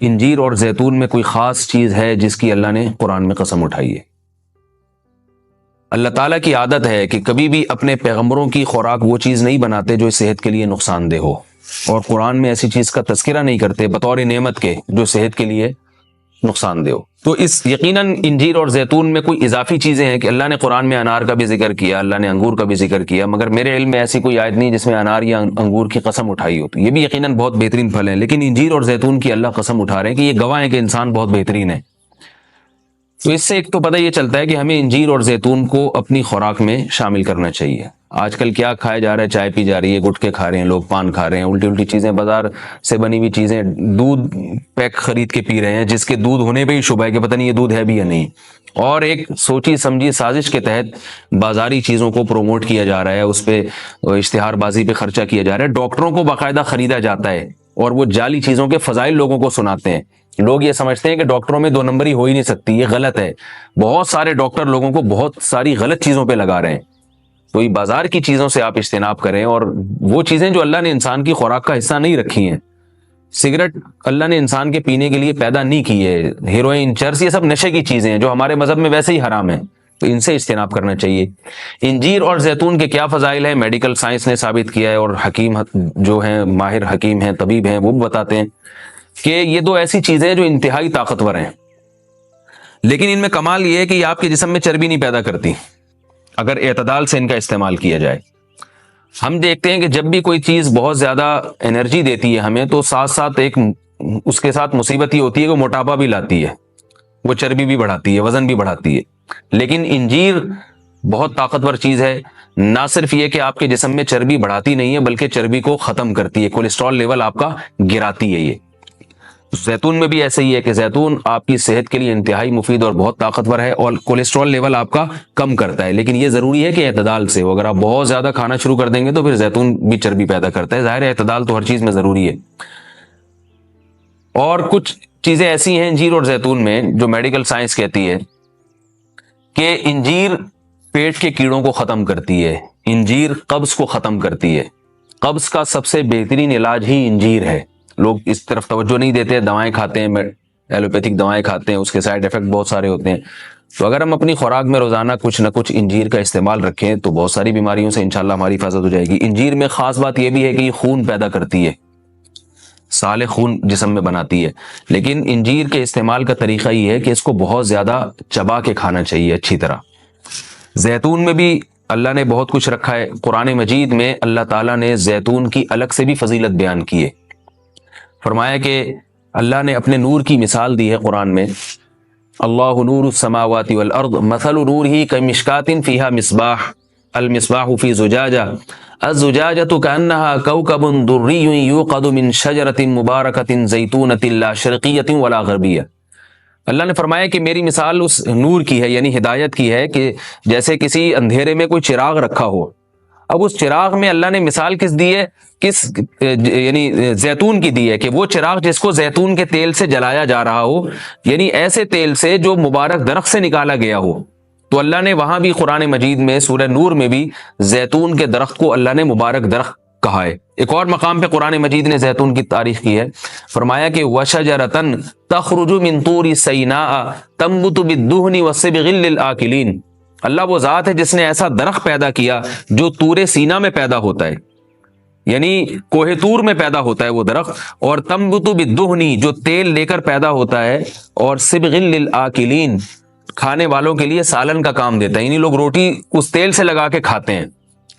انجیر اور زیتون میں کوئی خاص چیز ہے جس کی اللہ نے قرآن میں قسم اٹھائی ہے؟ اللہ تعالیٰ کی عادت ہے کہ کبھی بھی اپنے پیغمبروں کی خوراک وہ چیز نہیں بناتے جو صحت کے لیے نقصان دہ ہو، اور قرآن میں ایسی چیز کا تذکرہ نہیں کرتے بطور نعمت کے جو صحت کے لیے نقصان دہ ہو۔ تو اس یقیناً انجیر اور زیتون میں کوئی اضافی چیزیں ہیں کہ اللہ نے قرآن میں انار کا بھی ذکر کیا، اللہ نے انگور کا بھی ذکر کیا، مگر میرے علم میں ایسی کوئی آیت نہیں جس میں انار یا انگور کی قسم اٹھائی ہو۔ تو یہ بھی یقیناً بہت بہترین پھل ہیں، لیکن انجیر اور زیتون کی اللہ قسم اٹھا رہے ہیں کہ یہ گواہ ہیں کہ انسان بہت بہترین ہے۔ تو اس سے ایک تو پتہ یہ چلتا ہے کہ ہمیں انجیر اور زیتون کو اپنی خوراک میں شامل کرنا چاہیے۔ آج کل کیا کھایا جا رہا ہے؟ چائے پی جا رہی ہے، گٹکے کھا رہے ہیں لوگ، پان کھا رہے ہیں، الٹی الٹی چیزیں، بازار سے بنی ہوئی چیزیں، دودھ پیک خرید کے پی رہے ہیں جس کے دودھ ہونے پہ ہی شبہ ہے کہ پتہ نہیں یہ دودھ ہے بھی یا نہیں، اور ایک سوچی سمجھی سازش کے تحت بازاری چیزوں کو پروموٹ کیا جا رہا ہے، اس پہ اشتہار بازی پہ خرچہ کیا جا رہا ہے، ڈاکٹروں کو باقاعدہ خریدا جاتا ہے اور وہ جعلی چیزوں کے فضائل لوگوں کو سناتے ہیں۔ لوگ یہ سمجھتے ہیں کہ ڈاکٹروں میں دو نمبری ہو ہی نہیں سکتی، یہ غلط ہے۔ بہت سارے ڈاکٹر لوگوں کو بہت ساری غلط چیزوں پہ لگا رہے ہیں۔ تو یہ بازار کی چیزوں سے آپ اجتناب کریں، اور وہ چیزیں جو اللہ نے انسان کی خوراک کا حصہ نہیں رکھی ہیں، سگریٹ اللہ نے انسان کے پینے کے لیے پیدا نہیں کی ہے، ہیروئن، چرس، یہ سب نشے کی چیزیں ہیں جو ہمارے مذہب میں ویسے ہی حرام ہیں، تو ان سے اجتناب کرنا چاہیے۔ انجیر اور زیتون کے کیا فضائل ہیں؟ میڈیکل سائنس نے ثابت کیا ہے، اور حکیم جو ہیں، ماہر حکیم ہیں، طبیب ہیں، وہ بھی بتاتے ہیں کہ یہ دو ایسی چیزیں جو انتہائی طاقتور ہیں، لیکن ان میں کمال یہ ہے کہ یہ آپ کے جسم میں چربی نہیں پیدا کرتی اگر اعتدال سے ان کا استعمال کیا جائے۔ ہم دیکھتے ہیں کہ جب بھی کوئی چیز بہت زیادہ انرجی دیتی ہے ہمیں، تو ساتھ ساتھ ایک اس کے ساتھ مصیبت یہ ہوتی ہے کہ وہ موٹاپا بھی لاتی ہے، وہ چربی بھی بڑھاتی ہے، وزن بھی بڑھاتی ہے۔ لیکن انجیر بہت طاقتور چیز ہے، نہ صرف یہ کہ آپ کے جسم میں چربی بڑھاتی نہیں ہے بلکہ چربی کو ختم کرتی ہے، کولیسٹرول لیول آپ کا گراتی ہے۔ یہ زیتون میں بھی ایسے ہی ہے کہ زیتون آپ کی صحت کے لیے انتہائی مفید اور بہت طاقتور ہے، اور کولیسٹرول لیول آپ کا کم کرتا ہے، لیکن یہ ضروری ہے کہ اعتدال سے ہو۔ اگر آپ بہت زیادہ کھانا شروع کر دیں گے تو پھر زیتون بھی چربی پیدا کرتا ہے، ظاہر ہے اعتدال تو ہر چیز میں ضروری ہے۔ اور کچھ چیزیں ایسی ہیں انجیر اور زیتون میں جو میڈیکل سائنس کہتی ہے کہ انجیر پیٹ کے کیڑوں کو ختم کرتی ہے، انجیر قبض کو ختم کرتی ہے، قبض کا سب سے بہترین علاج ہی انجیر ہے۔ لوگ اس طرف توجہ نہیں دیتے، دوائیں کھاتے ہیں، ایلوپیتھک دوائیں کھاتے ہیں، اس کے سائیڈ ایفیکٹ بہت سارے ہوتے ہیں۔ تو اگر ہم اپنی خوراک میں روزانہ کچھ نہ کچھ انجیر کا استعمال رکھیں تو بہت ساری بیماریوں سے انشاءاللہ ہماری حفاظت ہو جائے گی۔ انجیر میں خاص بات یہ بھی ہے کہ یہ خون پیدا کرتی ہے، سالے خون جسم میں بناتی ہے، لیکن انجیر کے استعمال کا طریقہ یہ ہے کہ اس کو بہت زیادہ چبا کے کھانا چاہیے اچھی طرح۔ زیتون میں بھی اللہ نے بہت کچھ رکھا ہے، قرآن مجید میں اللہ تعالیٰ نے زیتون کی الگ سے بھی فضیلت بیان کی ہے۔ فرمایا کہ اللہ نے اپنے نور کی مثال دی ہے قرآن میں، اللہ نور السماوات والارض مثل نورہ کمشکاۃ فیہا مصباح المصباح فی زجاجہ الزجاجۃ کأنہا کوکب دری یوقد من شجرۃ مبارکۃ زیتونۃ لا شرقیۃ ولا غربیہ۔ اللہ نے فرمایا کہ میری مثال اس نور کی ہے، یعنی ہدایت کی ہے، کہ جیسے کسی اندھیرے میں کوئی چراغ رکھا ہو۔ اب اس چراغ میں اللہ نے مثال کس دی ہے؟ یعنی زیتون کی دی ہے، کہ وہ چراغ جس کو زیتون کے تیل سے جلایا جا رہا ہو، یعنی ایسے تیل سے جو مبارک درخت سے نکالا گیا ہو۔ تو اللہ نے وہاں بھی قرآن مجید میں سورہ نور میں بھی زیتون کے درخت کو اللہ نے مبارک درخت کہا ہے۔ ایک اور مقام پہ قرآن مجید نے زیتون کی تعریف کی ہے، فرمایا کہ وَشَجَرَةً تَخْرُجُ مِن طُورِ سَيْنَاءَ تَنبُتُ بِالدُّهْنِ وَالصِّبْغِ لِلْآكِلِينَ۔ اللہ وہ ذات ہے جس نے ایسا درخت پیدا کیا جو طور سینا میں پیدا ہوتا ہے، یعنی کوہ طور میں پیدا ہوتا ہے وہ درخت، اور تنبت بالدہن جو تیل لے کر پیدا ہوتا ہے، اور صبغ للآکلین کھانے والوں کے لیے سالن کا کام دیتا ہے، یعنی لوگ روٹی اس تیل سے لگا کے کھاتے ہیں،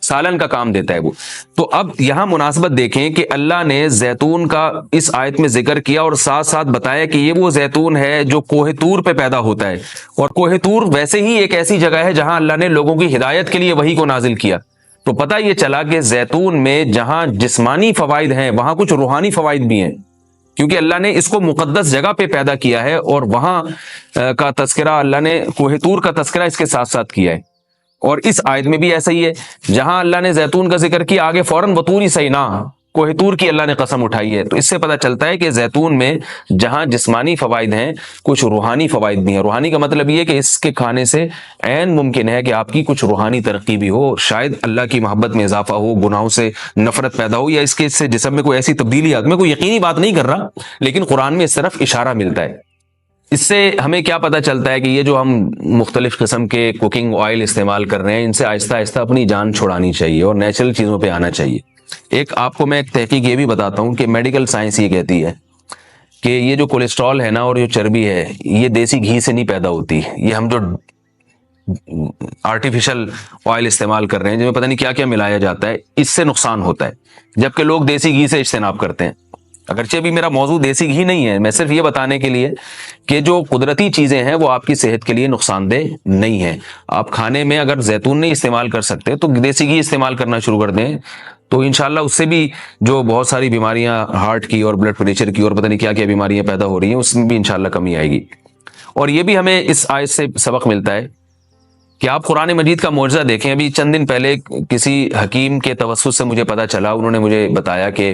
سالن کا کام دیتا ہے وہ۔ تو اب یہاں مناسبت دیکھیں کہ اللہ نے زیتون کا اس آیت میں ذکر کیا اور ساتھ ساتھ بتایا کہ یہ وہ زیتون ہے جو کوہ طور پہ پیدا ہوتا ہے، اور کوہ طور ویسے ہی ایک ایسی جگہ ہے جہاں اللہ نے لوگوں کی ہدایت کے لیے وحی کو نازل کیا۔ تو پتہ یہ چلا کہ زیتون میں جہاں جسمانی فوائد ہیں وہاں کچھ روحانی فوائد بھی ہیں، کیونکہ اللہ نے اس کو مقدس جگہ پہ پیدا کیا ہے، اور وہاں کا تذکرہ اللہ نے کوہ طور کا تذکرہ اس کے ساتھ ساتھ کیا ہے۔ اور اس آیت میں بھی ایسا ہی ہے، جہاں اللہ نے زیتون کا ذکر کیا آگے فوراً بطور سینا کوہ طور کی اللہ نے قسم اٹھائی ہے۔ تو اس سے پتہ چلتا ہے کہ زیتون میں جہاں جسمانی فوائد ہیں، کچھ روحانی فوائد بھی ہیں۔ روحانی کا مطلب یہ ہے کہ اس کے کھانے سے عین ممکن ہے کہ آپ کی کچھ روحانی ترقی بھی ہو، شاید اللہ کی محبت میں اضافہ ہو، گناہوں سے نفرت پیدا ہو، یا اس کے سے جسم میں کوئی ایسی تبدیلی آ۔ میں کوئی یقینی بات نہیں کر رہا، لیکن قرآن میں اس طرف اشارہ ملتا ہے۔ اس سے ہمیں کیا پتہ چلتا ہے کہ یہ جو ہم مختلف قسم کے کوکنگ آئل استعمال کر رہے ہیں، ان سے آہستہ آہستہ اپنی جان چھڑانی چاہیے اور نیچرل چیزوں پہ آنا چاہیے۔ ایک آپ کو میں ایک تحقیق یہ بھی بتاتا ہوں کہ میڈیکل سائنس یہ کہتی ہے کہ یہ جو کولیسٹرول ہے نا اور جو چربی ہے، یہ دیسی گھی سے نہیں پیدا ہوتی۔ یہ ہم جو آرٹیفیشل آئل استعمال کر رہے ہیں، جن میں پتہ نہیں کیا کیا ملایا جاتا ہے، اس سے نقصان ہوتا ہے، جبکہ لوگ دیسی گھی سے اجتناب کرتے ہیں۔ اگرچہ بھی میرا موضوع دیسی گھی نہیں ہے، میں صرف یہ بتانے کے لیے کہ جو قدرتی چیزیں ہیں وہ آپ کی صحت کے لیے نقصان دہ نہیں ہیں۔ آپ کھانے میں اگر زیتون نہیں استعمال کر سکتے تو دیسی گھی استعمال کرنا شروع کر دیں، تو انشاءاللہ اس سے بھی جو بہت ساری بیماریاں ہارٹ کی اور بلڈ پریشر کی اور پتہ نہیں کیا کیا بیماریاں پیدا ہو رہی ہیں، اس میں بھی انشاءاللہ کمی آئے گی۔ اور یہ بھی ہمیں اس آیت سے سبق ملتا ہے کہ آپ قرآن مجید کا معجزہ دیکھیں۔ ابھی چند دن پہلے کسی حکیم کے توسط سے مجھے پتہ چلا، انہوں نے مجھے بتایا کہ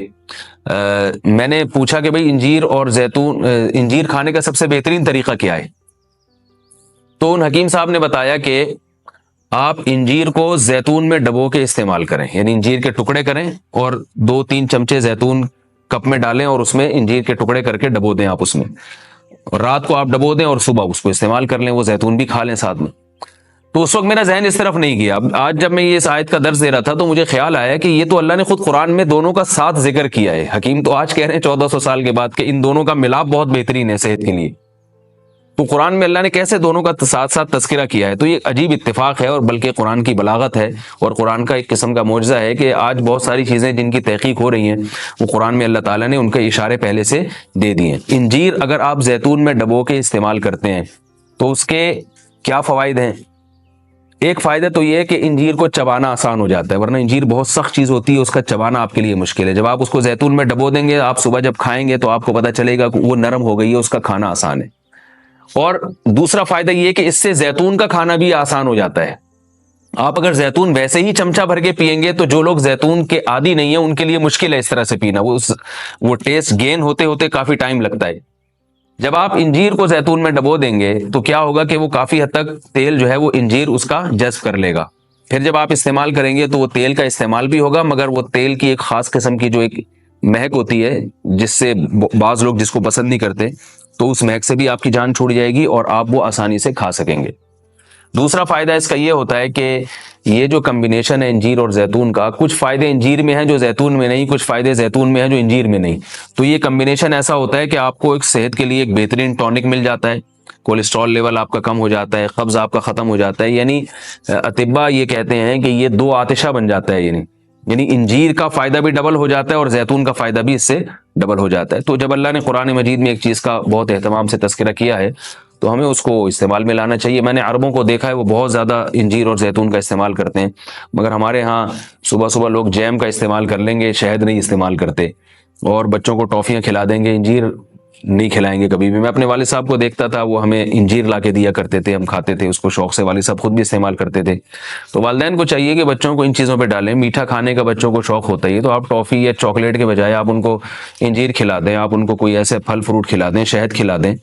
میں نے پوچھا کہ بھئی انجیر اور زیتون، انجیر کھانے کا سب سے بہترین طریقہ کیا ہے؟ تو ان حکیم صاحب نے بتایا کہ آپ انجیر کو زیتون میں ڈبو کے استعمال کریں، یعنی انجیر کے ٹکڑے کریں اور 2-3 چمچے زیتون کپ میں ڈالیں اور اس میں انجیر کے ٹکڑے کر کے ڈبو دیں آپ اس میں، اور رات کو آپ ڈبو دیں اور صبح اس کو استعمال کر لیں، وہ زیتون بھی کھا لیں ساتھ میں۔ تو اس وقت میرا ذہن اس طرف نہیں گیا۔ آج جب میں یہ اس آیت کا درس دے رہا تھا تو مجھے خیال آیا کہ یہ تو اللہ نے خود قرآن میں دونوں کا ساتھ ذکر کیا ہے۔ حکیم تو آج کہہ رہے ہیں 1400 سال کے بعد کہ ان دونوں کا ملاپ بہت بہترین ہے صحت کے لیے، تو قرآن میں اللہ نے کیسے دونوں کا ساتھ ساتھ تذکرہ کیا ہے؟ تو یہ عجیب اتفاق ہے، اور بلکہ قرآن کی بلاغت ہے اور قرآن کا ایک قسم کا معجزہ ہے کہ آج بہت ساری چیزیں جن کی تحقیق ہو رہی ہیں وہ قرآن میں اللہ تعالیٰ نے ان کے اشارے پہلے سے دے دیے ہیں۔ انجیر اگر آپ زیتون میں ڈبو کے استعمال کرتے ہیں تو اس کے کیا فوائد ہیں؟ ایک فائدہ تو یہ ہے کہ انجیر کو چبانا آسان ہو جاتا ہے، ورنہ انجیر بہت سخت چیز ہوتی ہے، اس کا چبانا آپ کے لیے مشکل ہے۔ جب آپ اس کو زیتون میں ڈبو دیں گے، آپ صبح جب کھائیں گے تو آپ کو پتہ چلے گا کہ وہ نرم ہو گئی ہے، اس کا کھانا آسان ہے۔ اور دوسرا فائدہ یہ ہے کہ اس سے زیتون کا کھانا بھی آسان ہو جاتا ہے۔ آپ اگر زیتون ویسے ہی چمچہ بھر کے پئیں گے تو جو لوگ زیتون کے عادی نہیں ہیں ان کے لیے مشکل ہے اس طرح سے پینا، وہ ٹیسٹ گین ہوتے ہوتے کافی ٹائم لگتا ہے۔ جب آپ انجیر کو زیتون میں ڈبو دیں گے تو کیا ہوگا کہ وہ کافی حد تک تیل جو ہے وہ انجیر اس کا جذب کر لے گا، پھر جب آپ استعمال کریں گے تو وہ تیل کا استعمال بھی ہوگا، مگر وہ تیل کی ایک خاص قسم کی جو ایک مہک ہوتی ہے جس سے بعض لوگ جس کو پسند نہیں کرتے، تو اس مہک سے بھی آپ کی جان چھوٹ جائے گی اور آپ وہ آسانی سے کھا سکیں گے۔ دوسرا فائدہ اس کا یہ ہوتا ہے کہ یہ جو کمبینیشن ہے انجیر اور زیتون کا، کچھ فائدے انجیر میں ہیں جو زیتون میں نہیں، کچھ فائدے زیتون میں ہیں جو انجیر میں نہیں، تو یہ کمبینیشن ایسا ہوتا ہے کہ آپ کو ایک صحت کے لیے ایک بہترین ٹونک مل جاتا ہے، کولیسٹرول لیول آپ کا کم ہو جاتا ہے، قبض آپ کا ختم ہو جاتا ہے، یعنی اطباء یہ کہتے ہیں کہ یہ 2 آتشہ بن جاتا ہے، یعنی انجیر کا فائدہ بھی ڈبل ہو جاتا ہے اور زیتون کا فائدہ بھی اس سے ڈبل ہو جاتا ہے۔ تو جب اللہ نے قرآن مجید میں ایک چیز کا بہت اہتمام سے تذکرہ کیا ہے تو ہمیں اس کو استعمال میں لانا چاہیے۔ میں نے عربوں کو دیکھا ہے وہ بہت زیادہ انجیر اور زیتون کا استعمال کرتے ہیں، مگر ہمارے ہاں صبح صبح لوگ جیم کا استعمال کر لیں گے، شہد نہیں استعمال کرتے، اور بچوں کو ٹافیاں کھلا دیں گے، انجیر نہیں کھلائیں گے کبھی بھی۔ میں اپنے والد صاحب کو دیکھتا تھا، وہ ہمیں انجیر لا کے دیا کرتے تھے، ہم کھاتے تھے اس کو شوق سے، والد صاحب خود بھی استعمال کرتے تھے۔ تو والدین کو چاہیے کہ بچوں کو ان چیزوں پہ ڈالیں، میٹھا کھانے کا بچوں کو شوق ہوتا ہے تو آپ ٹافی یا چاکلیٹ کے بجائے آپ ان کو انجیر کھلا دیں، آپ ان کو کوئی ایسے پھل فروٹ کھلا دیں، شہد کھلا دیں،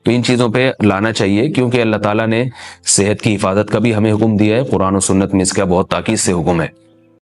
تو ان چیزوں پہ لانا چاہیے، کیونکہ اللہ تعالیٰ نے صحت کی حفاظت کا بھی ہمیں حکم دیا ہے، قرآن و سنت میں اس کا بہت تاکید سے حکم ہے۔